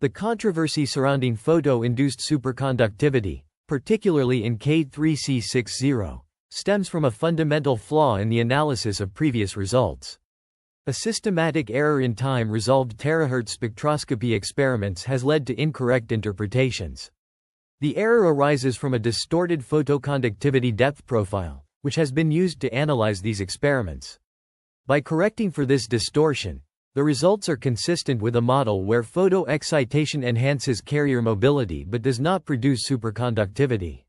The controversy surrounding photo-induced superconductivity, particularly in K3C60, stems from a fundamental flaw in the analysis of previous results. A systematic error in time-resolved terahertz spectroscopy experiments has led to incorrect interpretations. The error arises from a distorted photoconductivity depth profile, which has been used to analyze these experiments. By correcting for this distortion, the results are consistent with a model where photoexcitation enhances carrier mobility but does not produce superconductivity.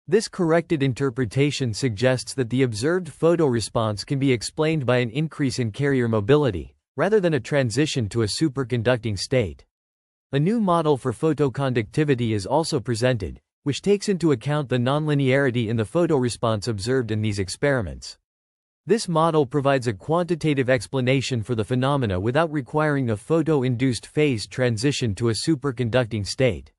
This corrected interpretation suggests that the observed photoresponse can be explained by an increase in carrier mobility, rather than a transition to a superconducting state. A new model for photoconductivity is also presented, which takes into account the nonlinearity in the photoresponse observed in these experiments. This model provides a quantitative explanation for the phenomena without requiring a photo-induced phase transition to a superconducting state.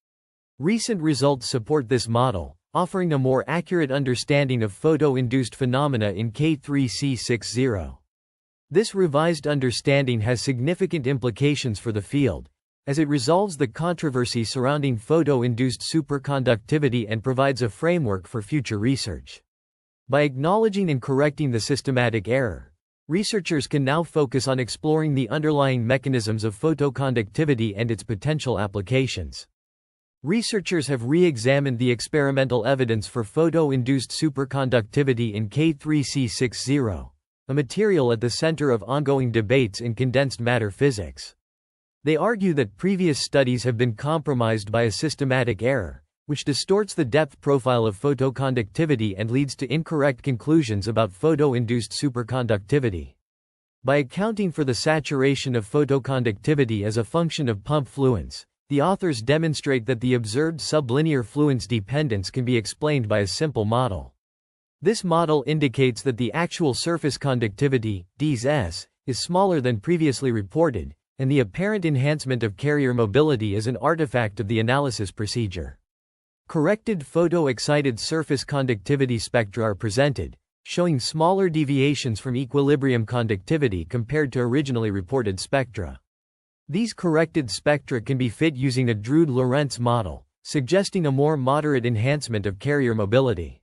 Recent results support this model, offering a more accurate understanding of photo-induced phenomena in K3C60. This revised understanding has significant implications for the field, as it resolves the controversy surrounding photo-induced superconductivity and provides a framework for future research. By acknowledging and correcting the systematic error, researchers can now focus on exploring the underlying mechanisms of photoconductivity and its potential applications. Researchers have re-examined the experimental evidence for photo-induced superconductivity in K3C60, a material at the center of ongoing debates in condensed matter physics. They argue that previous studies have been compromised by a systematic error, which distorts the depth profile of photoconductivity and leads to incorrect conclusions about photo-induced superconductivity. By accounting for the saturation of photoconductivity as a function of pump fluence, the authors demonstrate that the observed sublinear fluence dependence can be explained by a simple model. This model indicates that the actual surface conductivity, Ds, is smaller than previously reported, and the apparent enhancement of carrier mobility is an artifact of the analysis procedure. Corrected photo-excited surface conductivity spectra are presented, showing smaller deviations from equilibrium conductivity compared to originally reported spectra. These corrected spectra can be fit using a Drude-Lorentz model, suggesting a more moderate enhancement of carrier mobility.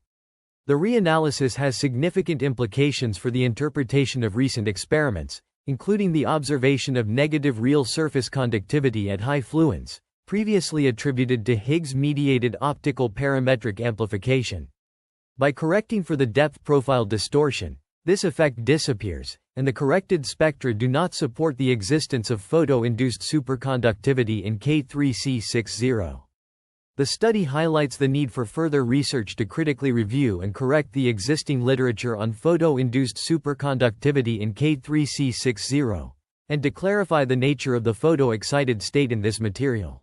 The reanalysis has significant implications for the interpretation of recent experiments, including the observation of negative real surface conductivity at high fluence, previously attributed to Higgs-mediated optical parametric amplification. By correcting for the depth profile distortion, this effect disappears, and the corrected spectra do not support the existence of photo-induced superconductivity in K3C60. The study highlights the need for further research to critically review and correct the existing literature on photo-induced superconductivity in K3C60, and to clarify the nature of the photo-excited state in this material.